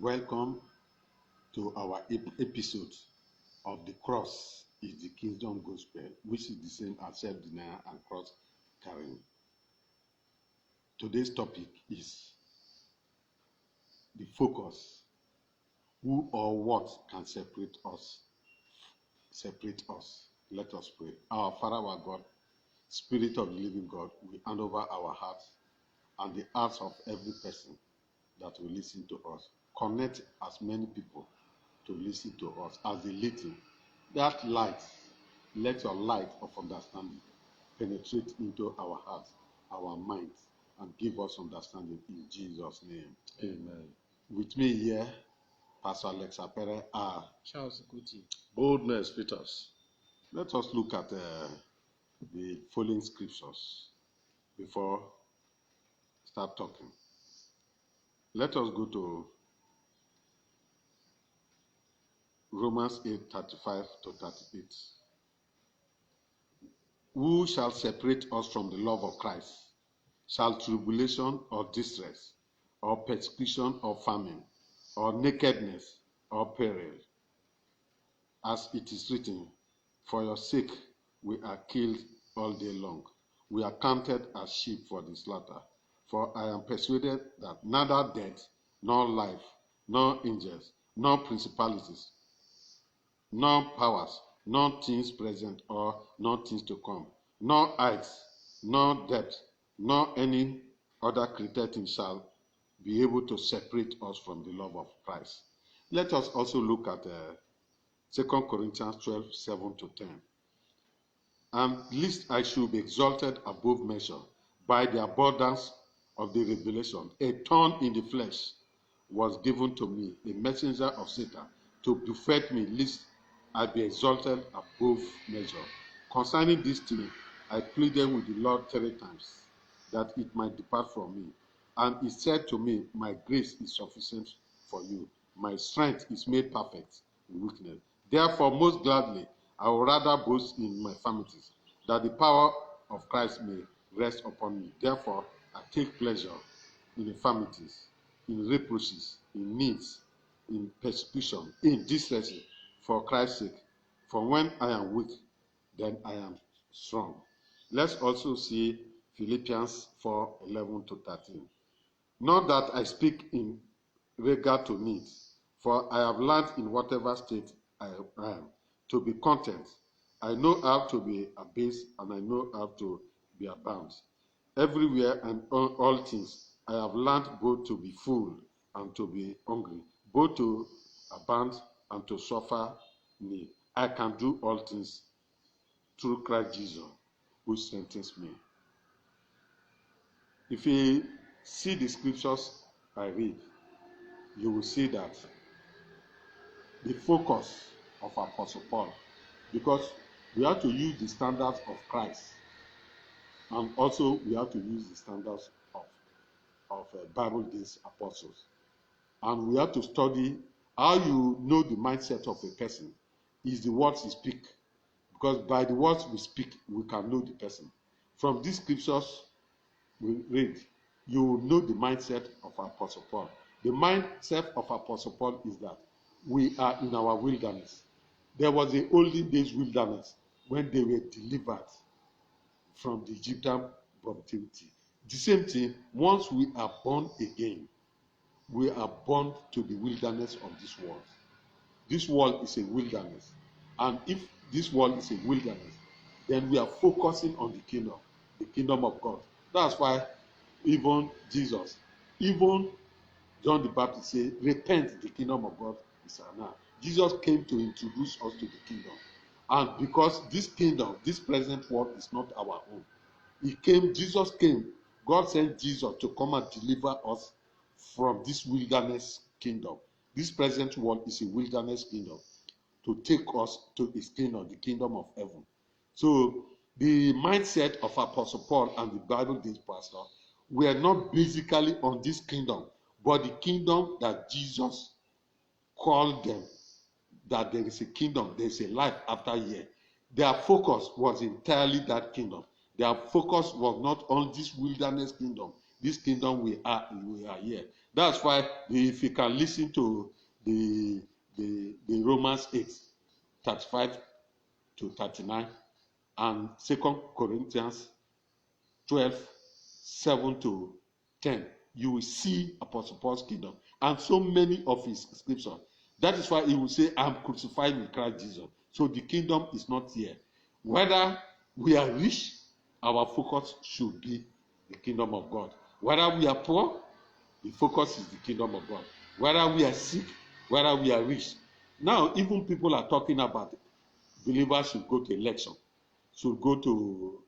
Welcome to our episode of The Cross is the Kingdom Gospel, which is the same as self-denial and cross carrying. Today's topic is the focus. Who or what can separate us? Let us pray. Our Father, our God, Spirit of the living God, we hand over our hearts and the hearts of every person that will listen to us. Connect as many people to listen to us as they listen. That light, let your light of understanding penetrate into our hearts, our minds, and give us understanding in Jesus' name. Amen. With me here, Pastor Alex Apere, Charles Kuti. Boldness Peters. Let us look at the following scriptures before start talking. Let us go to Romans 8:35 to 38. Who shall separate us from the love of Christ? Shall tribulation or distress, or persecution or famine, or nakedness or peril? As it is written, for your sake we are killed all day long. We are counted as sheep for the slaughter. For I am persuaded that neither death, nor life, nor angels, nor principalities, nor powers, nor things present or nor things to come, nor heights, nor depth, nor any other created thing shall be able to separate us from the love of Christ. Let us also look at 2 Corinthians 12:7 to 10. And lest I should be exalted above measure by the abundance of the revelation, a thorn in the flesh was given to me, a messenger of Satan, to buffet me, lest I be exalted above measure. Concerning this thing, I pleaded with the Lord 3 times, that it might depart from me. And he said to me, my grace is sufficient for you. My strength is made perfect in weakness. Therefore, most gladly, I will rather boast in my infirmities, that the power of Christ may rest upon me. Therefore, I take pleasure in infirmities, in reproaches, in needs, in persecution, in distresses, for Christ's sake. For when I am weak, then I am strong. Let's also see Philippians 4:11 to 13. Not that I speak in regard to needs, for I have learned in whatever state I am to be content. I know how to be abased, and I know how to be abound. Everywhere and all things, I have learned both to be full and to be hungry, both to abound and to suffer need. I can do all things through Christ Jesus, who strengthens me. If you see the scriptures I read, you will see that the focus of Apostle Paul, because we have to use the standards of Christ, and also we have to use the standards of Bible days apostles, and we have to study how you know the mindset of a person is the words he speak, because by the words we speak we can know the person. From these scriptures we read, you know the mindset of Apostle Paul. The mindset of Apostle Paul is that we are in our wilderness. There was a olden days wilderness when they were delivered from the Egyptian captivity. The same thing, once we are born again, we are born to the wilderness of this world. This world is a wilderness. And if this world is a wilderness, then we are focusing on the kingdom of God. That's why even Jesus, even John the Baptist said, repent, the kingdom of God is at hand. Jesus came to introduce us to the kingdom. And because this kingdom, this present world is not our own. Jesus came, God sent Jesus to come and deliver us from this wilderness kingdom. This present world is a wilderness kingdom, to take us to his kingdom, the kingdom of heaven. So the mindset of Apostle Paul and the Bible days pastor were not basically on this kingdom, but the kingdom that Jesus called them, that there is a kingdom, there is a life after here. Their focus was entirely that kingdom. Their focus was not on this wilderness kingdom. This kingdom we are here. That's why if you can listen to the Romans 8, 35 to 39, and 2 Corinthians 12, 7 to 10, you will see Apostle Paul's kingdom and so many of his scriptures. That is why he will say, I'm crucified with Christ Jesus. So the kingdom is not here. Whether we are rich, our focus should be the kingdom of God. Whether we are poor, the focus is the kingdom of God. Whether we are sick, whether we are rich. Now, even people are talking about believers should go to election, should go to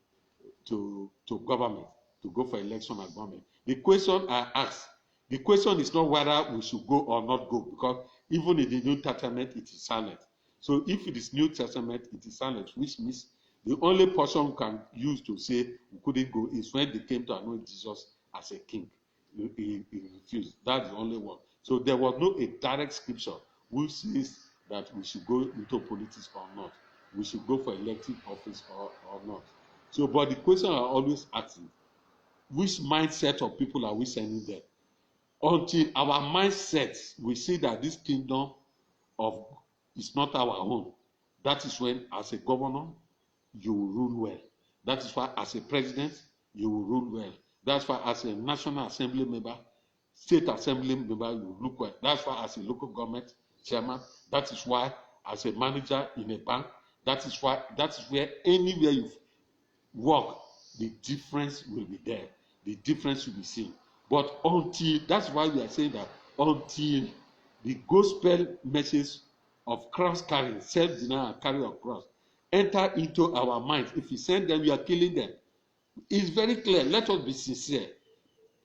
government, to go for election at government. The question I ask, the question is not whether we should go or not go, because even in the New Testament, it is silent. So if it is New Testament, it is silent, which means the only person who can use to say we couldn't go is when they came to anoint Jesus as a king. He refused. That's the only one. So there was no a direct scripture which says that we should go into politics or not. We should go for elective office or not. So, but the question I always asking, which mindset of people are we sending there? Until our mindset, we see that this kingdom of is not our own. That is when, as a governor, you will rule well. That is why, as a president, you will rule well. That's why, as a National Assembly member, State Assembly member, you will look well. That's why, as a local government chairman, that is why, as a manager in a bank, that is where anywhere you work, the difference will be there. The difference will be seen. But until, that's why we are saying that until the gospel message of cross carrying, self-denial and carry of cross enter into our minds, if you send them, you are killing them. It's very clear. Let us be sincere.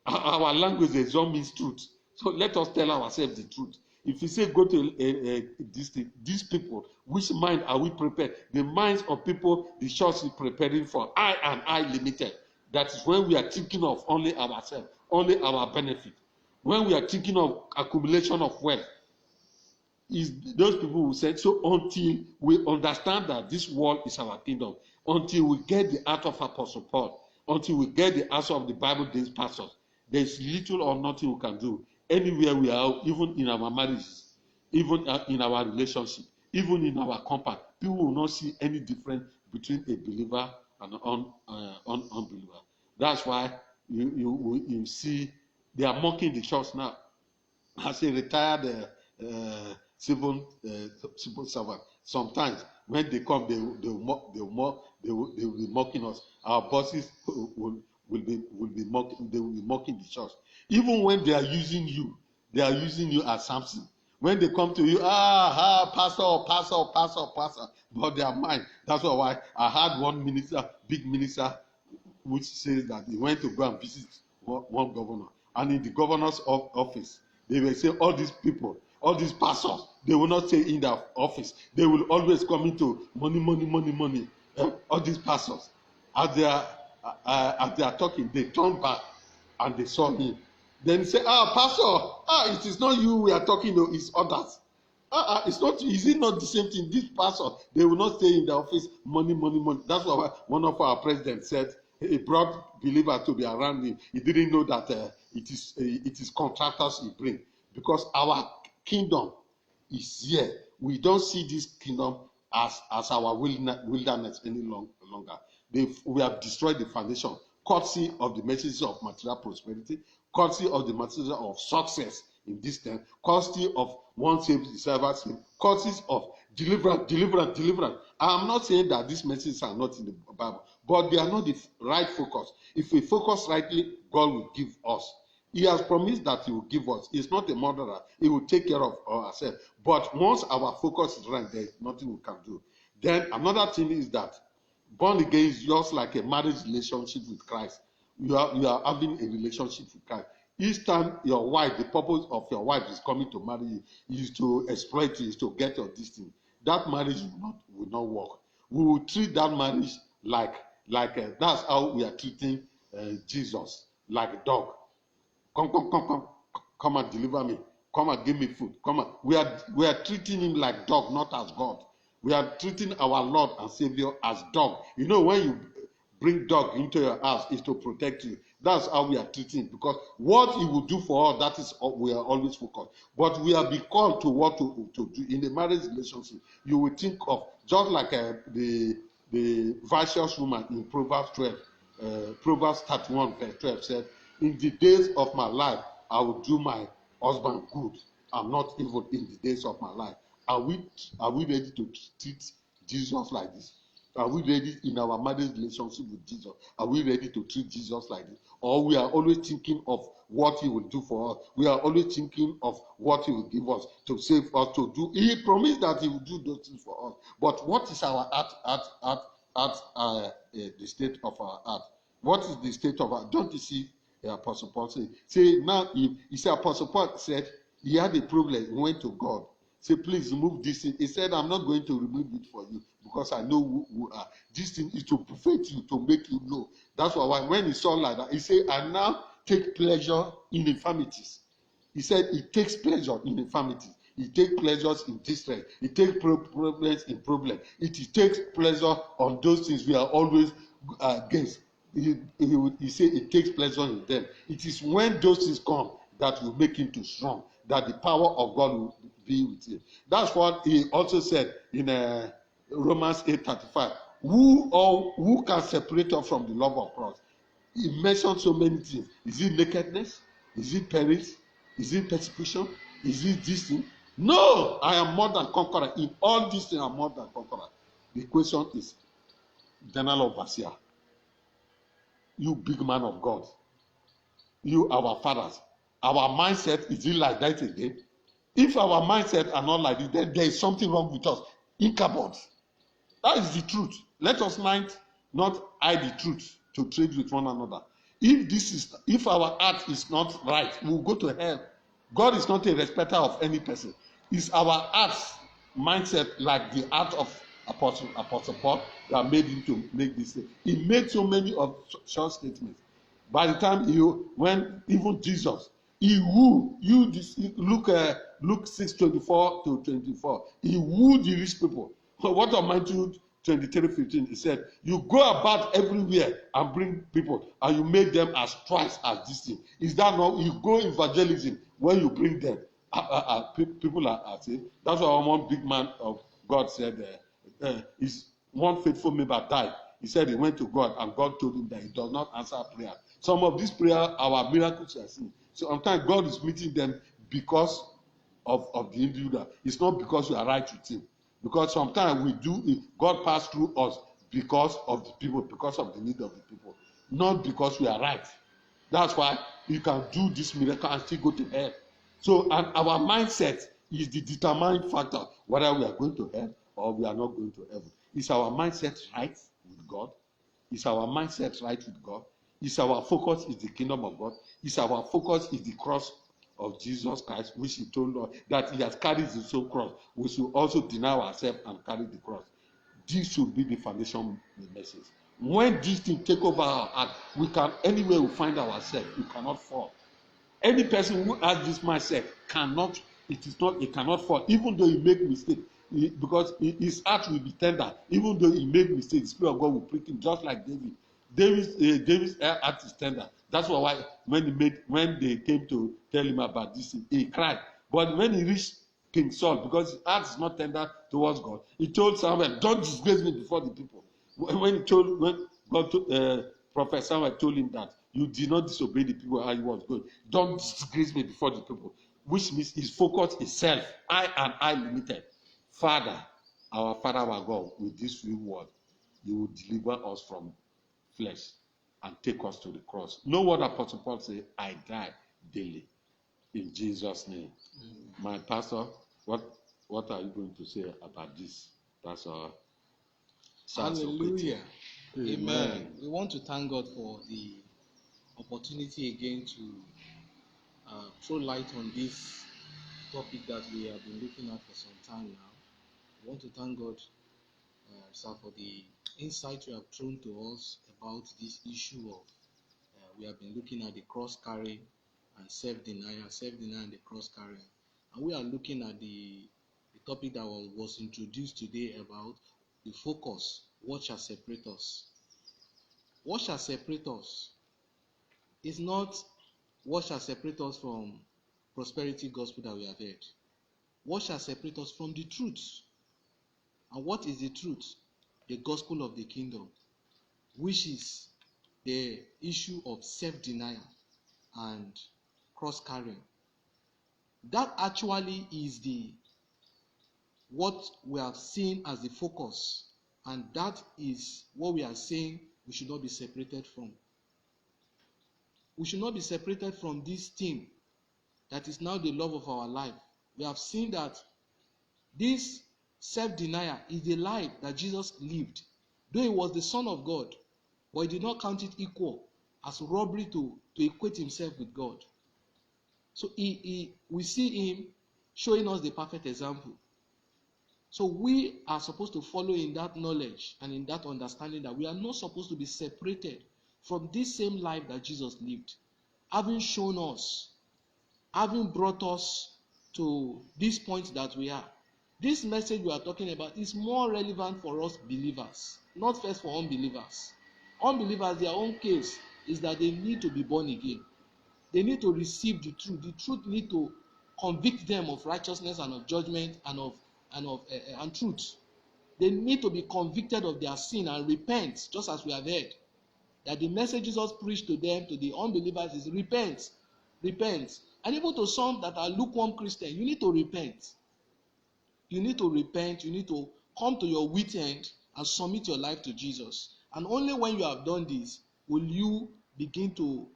Our language exam means truth. So let us tell ourselves the truth. If you say go to these people, which mind are we prepared? The minds of people the church is preparing for. I and I limited. That is when we are thinking of only ourselves, only our benefit. When we are thinking of accumulation of wealth, is those people who said so. Until we understand that this world is our kingdom, until we get the heart of Apostle Paul, until we get the answer of the Bible-based pastors, there is little or nothing we can do. Anywhere we are, even in our marriages, even in our relationship, even in our company, people will not see any difference between a believer and an unbeliever. That's why you see they are mocking the church now. As a retired civil servant, sometimes when they come, they will be mocking us. Our bosses will be mocking the church. Even when they are using you as Samson. When they come to you, pastor, but their mind. That's why I had one minister, big minister, which says that he went to go and visit one governor, and in the governor's office, they will say all these people, all these pastors, they will not stay in their office. They will always come into money. All these pastors, as they are talking, they turn back and they saw him. Then he said, pastor, it is not you we are talking to, it's others. It's not. Is it not the same thing? This pastor, they will not stay in the office. Money. That's why one of our presidents said he brought believers to be around him. He didn't know that it is contractors he bring, because our kingdom is here. We don't see this kingdom as our wilderness any longer. We have destroyed the foundation, courtesy of the messages of material prosperity, courtesy of the messages of success in this time, courtesy of one saved is ever saved, courtesy of deliverance. I am not saying that these messages are not in the Bible, but they are not the right focus. If we focus rightly, God will give us. He has promised that he will give us. He's not a murderer. He will take care of ourselves. But once our focus is right, there is nothing we can do. Then another thing is that born again is just like a marriage relationship with Christ. You are having a relationship with Christ. Each time your wife, the purpose of your wife is coming to marry you, is to exploit you, is to get your destiny. That marriage will not work. We will treat that marriage like that's how we are treating Jesus, like a dog. Come and deliver me. Come and give me food. Come on. We are treating him like dog, not as God. We are treating our Lord and Savior as dog. You know, when you bring dog into your house is to protect you. That's how we are treating, because what he will do for us, that is we are always focused. But we have been called to what to do in a marriage relationship. You will think of just like the virtuous woman in Proverbs 12. Proverbs 31 verse 12 said, "In the days of my life, I will do my husband good. I'm not evil in the days of my life." Are we ready to treat Jesus like this? Are we ready in our marriage relationship with Jesus? Are we ready to treat Jesus like this? Or we are always thinking of what he will do for us. We are always thinking of what he will give us to save us, to do. He promised that he will do those things for us. But what is our the state of our heart? What is the state of our? Don't you see Apostle Paul say now he said, Apostle Paul said he had a problem. He went to God. Say, please remove this thing. He said, I'm not going to remove it for you because I know who are. This thing is to perfect you, to make you know. That's why when he saw like that, he said, I now take pleasure in infirmities. He said, he takes pleasure in infirmities. He takes pleasures in distress. He takes problems in problems. He takes pleasure on those things we are always against. He said he takes pleasure in them. It is when those things come that will make him too strong, that the power of God will be with him. That's what he also said in Romans 8:35. Who can separate us from the love of Christ? He mentioned so many things. Is it nakedness? Is it perils? Is it persecution? Is it this thing? No, I am more than conqueror. In all these things, I am more than conqueror. The question is, General Overseer, you big man of God, you our fathers, our mindset, is it like that again? If our mindset are not like this, then there is something wrong with us. Ichabod. That is the truth. Let us not hide the truth to trade with one another. If our heart is not right, we will go to hell. God is not a respecter of any person. Is our heart's mindset like the heart of Apostle Paul that made him to make this thing? He made so many of short statements. By the time when even Jesus, Luke 6:24-24, he wooed the rich people. What of Matthew 23:15? He said, you go about everywhere and bring people, and you make them as twice as this thing. Is that not? You go evangelism when you bring them. People are saved. That's why one big man of God said, is one faithful member died. He said he went to God, and God told him that he does not answer prayer. Some of these prayers, our miracles are seen. So sometimes God is meeting them because of the individual. It's not because we are right with him. Because sometimes God pass through us because of the people, because of the need of the people, not because we are right. That's why you can do this miracle and still go to hell. So, and our mindset is the determining factor whether we are going to hell or we are not going to heaven. Is our mindset right with God? Is our mindset right with God? Is our focus is the kingdom of God? Is our focus is the cross of Jesus Christ, which he told us that he has carried his own cross? We should also deny ourselves and carry the cross. This should be the foundation message. When these things take over our heart, we can, anywhere we find ourselves, we cannot fall. Any person who has this mindset cannot fall, even though he make mistake. Because his heart will be tender, even though he make mistake. The Spirit of God will prick him, just like David. David's heart is tender. That's why when they came to tell him about this thing, he cried. But when he reached King Saul, because his heart is not tender towards God, he told Samuel, "Don't disgrace me before the people." When Prophet Samuel told him that you did not disobey the people how he was going, don't disgrace me before the people, which means his focus is self. I limited. Father, our Father, our God, with this few words, you will deliver us from flesh and take us to the cross. Know what Apostle Paul said? I die daily in Jesus' name. My pastor, what are you going to say about this? That's our Hallelujah. Amen. We want to thank God for the opportunity again to throw light on this topic that we have been looking at for some time now. We want to thank God, sir, for the insight you have thrown to us about this issue of we have been looking at the cross carrying and self-denial and the cross carrying. And we are looking at the topic that was introduced today about the focus. What shall separate us? what shall separate us is not what shall separate us from prosperity gospel that we have heard. What shall separate us from the truth? And what is the truth? The gospel of the kingdom, which is the issue of self-denial and cross-carrying. That actually is what we have seen as the focus, and that is what we are saying we should not be separated from. We should not be separated from this theme that is now the love of our life. We have seen that this self-denial is the life that Jesus lived. Though he was the Son of God, but he did not count it equal as robbery to equate himself with God. So we see him showing us the perfect example. So we are supposed to follow in that knowledge and in that understanding that we are not supposed to be separated from this same life that Jesus lived, having shown us, having brought us to this point that we are. This message we are talking about is more relevant for us believers, not first for unbelievers. Unbelievers, their own case is that they need to be born again. They need to receive the truth. The truth need to convict them of righteousness and of judgment and truth. They need to be convicted of their sin and repent, just as we have heard. That the message Jesus preached to them, to the unbelievers, is repent, repent. And even to some that are lukewarm Christians, you need to repent. You need to repent. You need to come to your wit end and submit your life to Jesus. And only when you have done this will you begin to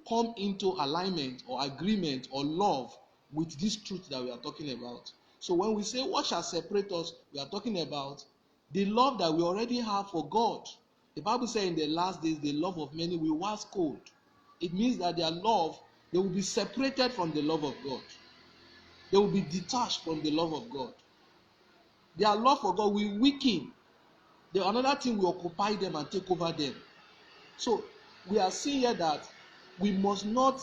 come into alignment or agreement or love with this truth that we are talking about. So when we say what shall separate us, we are talking about the love that we already have for God. The Bible says in the last days, the love of many will wax cold. It means that their love, they will be separated from the love of God. They will be detached from the love of God. Their love for God will weaken. Another thing will occupy them and take over them. So we are seeing here that we must not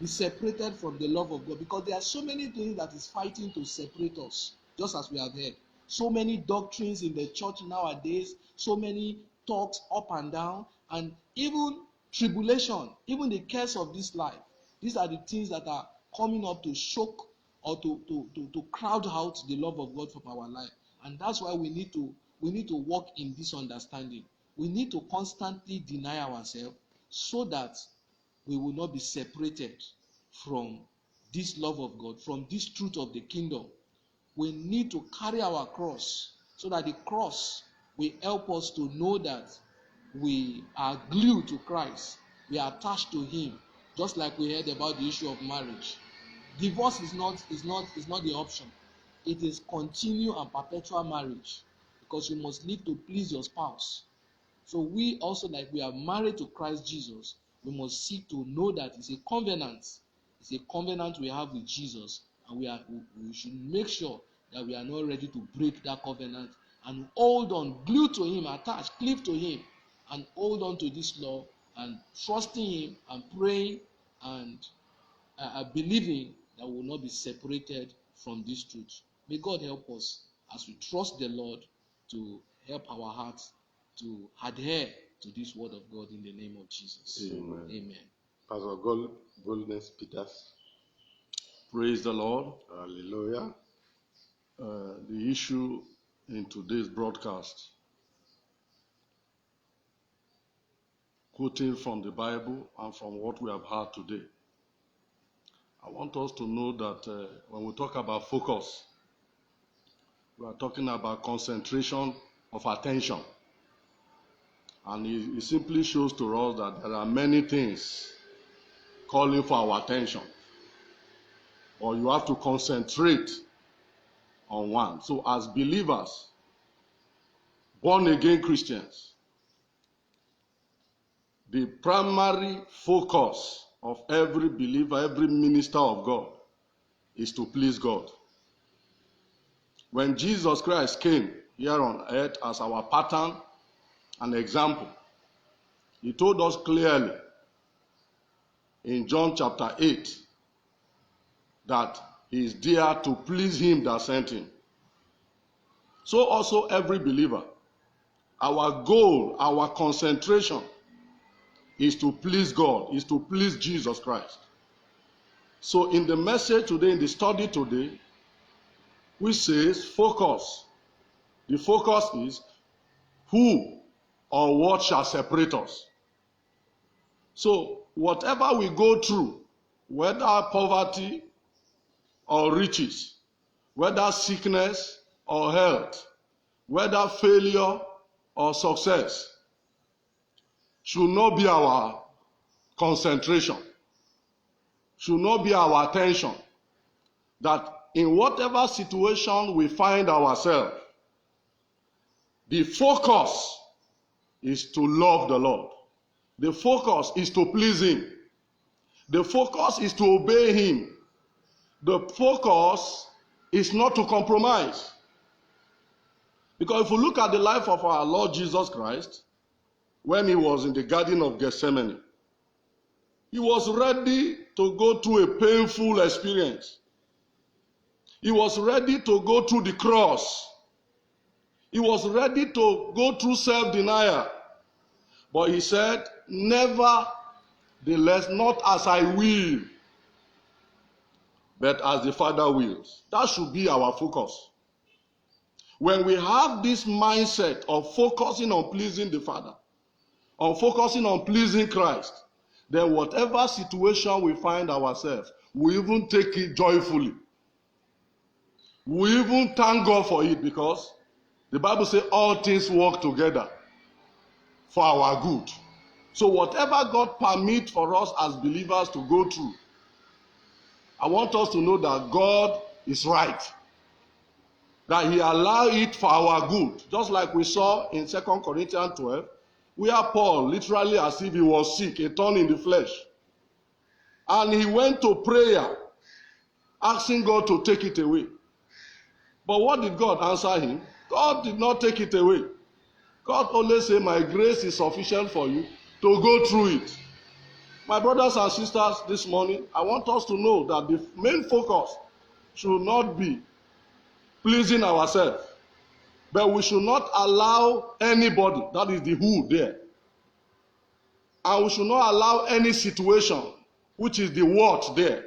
be separated from the love of God, because there are so many things that is fighting to separate us, just as we have heard. So many doctrines in the church nowadays, so many talks up and down, and even tribulation, even the curse of this life. These are the things that are coming up to shock or to crowd out the love of God from our life. And that's why we need to walk in this understanding. We need to constantly deny ourselves so that we will not be separated from this love of God, from this truth of the kingdom. We need to carry our cross so that the cross will help us to know that we are glued to Christ. We are attached to him, just like we heard about the issue of marriage. Divorce is not the option. It is continue and perpetual marriage, because you must live to please your spouse. So we also, like we are married to Christ Jesus, we must seek to know that it's a covenant. It's a covenant we have with Jesus, and we should make sure that we are not ready to break that covenant and hold on, glued to him, attached, cleave to him, and hold on to this law and trusting him and praying and believing that we will not be separated from this truth. May God help us as we trust the Lord to help our hearts to adhere to this word of God in the name of Jesus. Amen. Amen. Pastor Boldness Peters. Praise the Lord. Hallelujah. The issue in today's broadcast, quoting from the Bible and from what we have heard today, I want us to know that when we talk about focus, we are talking about concentration of attention. And it simply shows to us that there are many things calling for our attention, or you have to concentrate on one. So as believers, born again Christians, the primary focus of every believer, every minister of God, is to please God. When Jesus Christ came here on earth as our pattern and example, he told us clearly in John chapter 8 that he is there to please him that sent him. So also every believer, our goal, our concentration is to please God, is to please Jesus Christ. So in the message today, in the study today, which says focus. The focus is who or what shall separate us. So whatever we go through, whether poverty or riches, whether sickness or health, whether failure or success, should not be our concentration, should not be our attention. That in whatever situation we find ourselves, the focus is to love the Lord. The focus is to please Him. The focus is to obey Him. The focus is not to compromise. Because if you look at the life of our Lord Jesus Christ, when He was in the Garden of Gethsemane, He was ready to go through a painful experience. He was ready to go through the cross. He was ready to go through self-denial. But He said, nevertheless, not as I will, but as the Father wills. That should be our focus. When we have this mindset of focusing on pleasing the Father, on focusing on pleasing Christ, then whatever situation we find ourselves, we even take it joyfully. We even thank God for it, because the Bible says all things work together for our good. So whatever God permits for us as believers to go through, I want us to know that God is right. That He allowed it for our good. Just like we saw in 2 Corinthians 12, where Paul, literally as if he was sick, a thorn in the flesh. And he went to prayer, asking God to take it away. But what did God answer him? God did not take it away. God only said, my grace is sufficient for you to go through it. My brothers and sisters, this morning, I want us to know that the main focus should not be pleasing ourselves, but we should not allow anybody, that is the who there, and we should not allow any situation, which is the what there,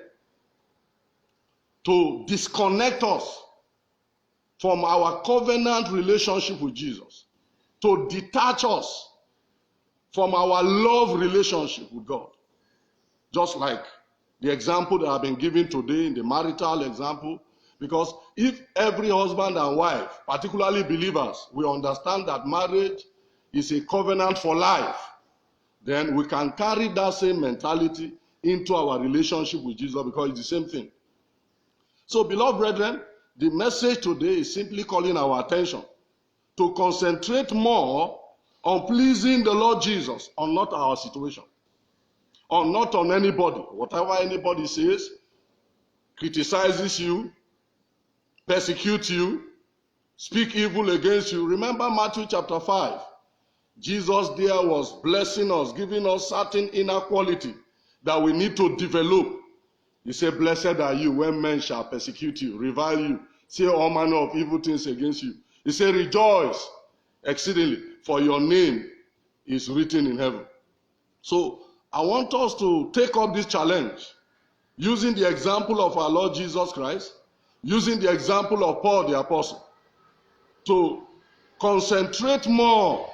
to disconnect us from our covenant relationship with Jesus, to detach us from our love relationship with God. Just like the example that I've been giving today in the marital example, because if every husband and wife, particularly believers, we understand that marriage is a covenant for life, then we can carry that same mentality into our relationship with Jesus, because it's the same thing. So, beloved brethren, the message today is simply calling our attention to concentrate more on pleasing the Lord Jesus, on not our situation, on not on anybody. Whatever anybody says, criticizes you, persecute you, speak evil against you. Remember Matthew chapter 5. Jesus there was blessing us, giving us certain inner quality that we need to develop. He said, blessed are you when men shall persecute you, revile you, say all manner of evil things against you. He said, rejoice exceedingly, for your name is written in heaven. So I want us to take up this challenge using the example of our Lord Jesus Christ, using the example of Paul the Apostle, to concentrate more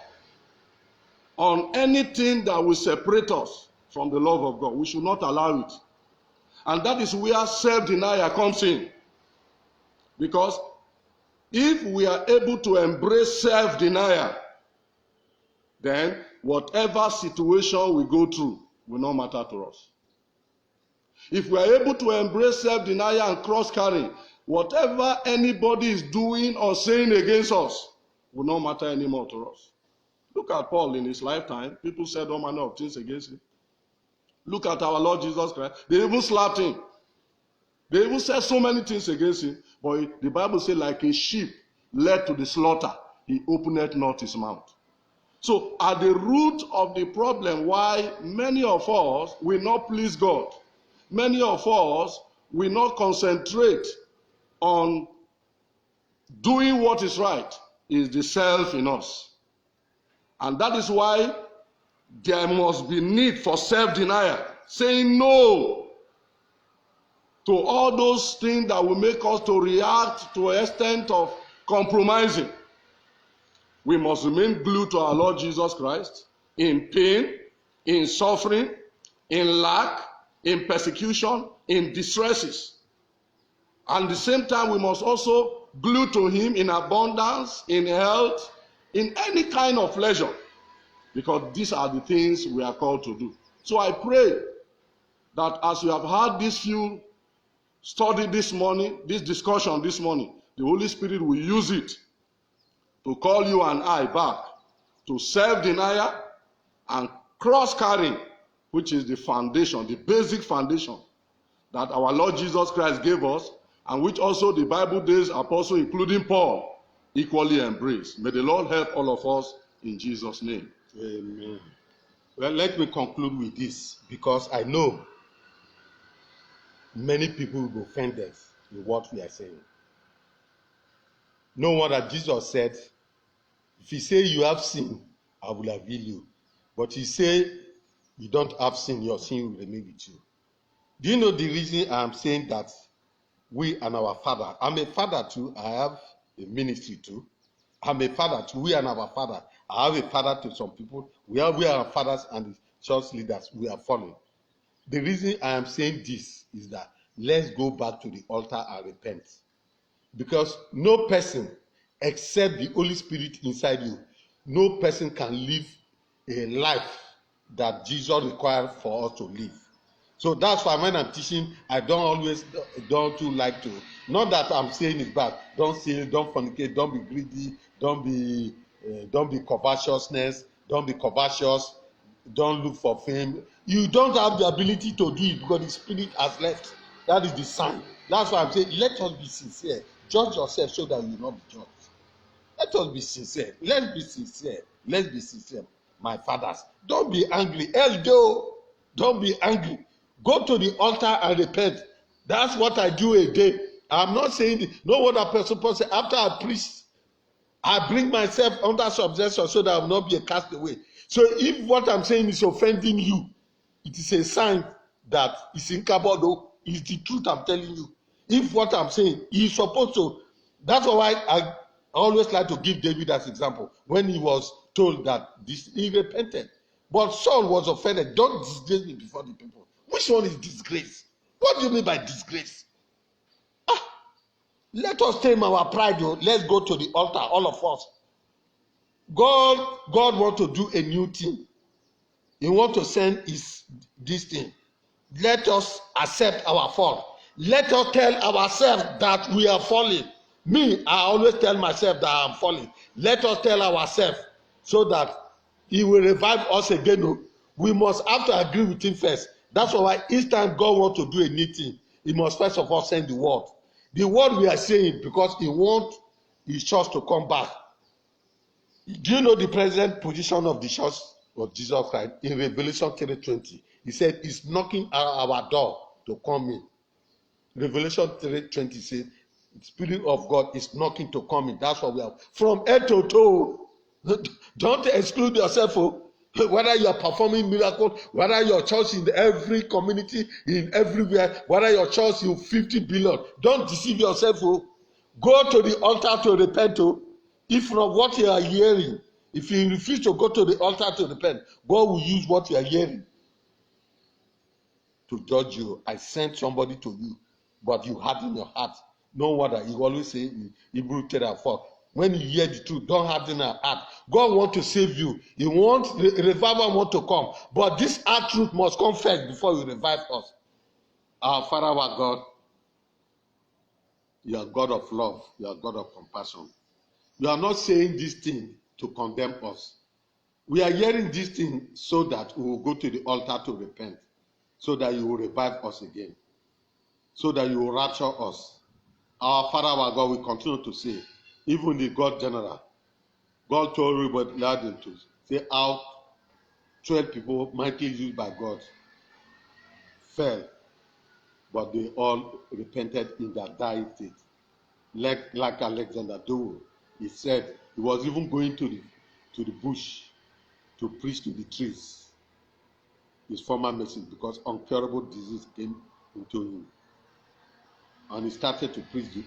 on anything that will separate us from the love of God. We should not allow it. And that is where self-denial comes in. Because if we are able to embrace self-denial, then whatever situation we go through will not matter to us. If we are able to embrace self-denial and cross-carrying, whatever anybody is doing or saying against us will not matter anymore to us. Look at Paul in his lifetime. People said all manner of things against him. Look at our Lord Jesus Christ. They even slapped him. They even said so many things against him. But the Bible says, like a sheep led to the slaughter, he opened not his mouth. So at the root of the problem why many of us will not please God, many of us will not concentrate on doing what is right, is the self in us. And that is why there must be need for self-denial, saying no to all those things that will make us to react to an extent of compromising. We must remain glued to our Lord Jesus Christ in pain, in suffering, in lack, in persecution, in distresses. And at the same time, we must also glue to him in abundance, in health, in any kind of pleasure, because these are the things we are called to do. So I pray that as you have had this few study this morning, this discussion this morning, the Holy Spirit will use it to call you and I back to self-denial and cross-carrying, which is the foundation, the basic foundation that our Lord Jesus Christ gave us, and which also the Bible days apostle, including Paul, equally embrace. May the Lord help all of us in Jesus' name. Amen. Well, let me conclude with this, because I know many people will be offended in what we are saying. No wonder Jesus said, if you say you have sin, I will have healed you. But you say you don't have sin, your sin will remain with you. Do you know the reason I am saying that we and our father? I'm a father too. I have a ministry too. I'm a father too. We and our father. I have a father to some people. We are our fathers and the church leaders. We are following. The reason I am saying this is that let's go back to the altar and repent. Because no person except the Holy Spirit inside you, no person can live a life that Jesus required for us to live. So that's why when I'm teaching, I don't too like to, not that I'm saying it's bad. Don't steal, don't fornicate, don't be greedy, don't be covetousness, don't be covetous, don't look for fame. You don't have the ability to do it because the Spirit has left. That is the sign. That's why I'm saying, let us be sincere. Judge yourself so that you will not be judged. Let us be sincere. Let's be sincere. Let's be sincere, my fathers. don't be angry. Eldo, don't be angry. Go to the altar and repent. That's what I do a day. I'm not saying no what a person say. After I preach, I bring myself under subjection so that I will not be a castaway. So if what I'm saying is offending you, it is a sign that it's in Kabodo. It's the truth I'm telling you. If what I'm saying is supposed to, that's why I always like to give David as example. When he was told that this, he repented. But Saul was offended. Don't disgrace me before the people. Which one is disgrace? What do you mean by disgrace? Let us tame our pride, though. Let's go to the altar, all of us. God wants to do a new thing. He wants to send this thing. Let us accept our fall. Let us tell ourselves that we are falling. Me, I always tell myself that I am falling. Let us tell ourselves so that he will revive us again. No? We must have to agree with him first. That's why each time God wants to do a new thing, he must first of all send the word. The word we are saying because he wants his church to come back. Do you know the present position of the church of Jesus Christ in Revelation 3:20? He said he's knocking at our door to come in. Revelation 3:20 says the Spirit of God is knocking to come in. That's what we have. From head to toe. Don't exclude yourself. Whether you are performing miracles, whether your church in every community, in everywhere, whether your church in 50 billion, don't deceive yourself. Go to the altar to repent. If not what you are hearing, if you refuse to go to the altar to repent, God will use what you are hearing to judge you. I sent somebody to you, but you had in your heart. No wonder you always say in Hebrew 3:4. When you hear the truth, don't have in your heart. God wants to save you. He wants revival want to come, but this hard truth must come first before you revive us. Our Father, our God, you are God of love. You are God of compassion. You are not saying this thing to condemn us. We are hearing this thing so that we will go to the altar to repent, so that you will revive us again, so that you will rapture us. Our Father, our God, we continue to say, even the God general, God told Robert Lardin to say how 12 people mightily used by God fell, but they all repented in their dying state. Like Alexander Dowo, he said he was even going to the bush to preach to the trees his former message, because incurable disease came into him. And he started to preach his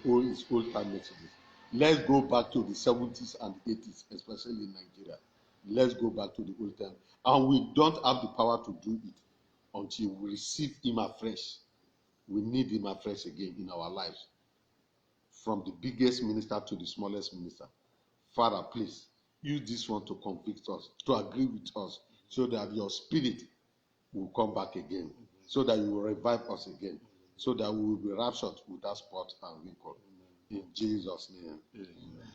old time messages. Let's go back to the 70s and 80s, especially in Nigeria. Let's go back to the old time. And we don't have the power to do it until we receive him afresh. We need him afresh again in our lives. From the biggest minister to the smallest minister. Father, please, use this one to convict us, to agree with us, so that your spirit will come back again, so that you will revive us again, so that we will be raptured without spot and wrinkle. In Jesus' name. Amen.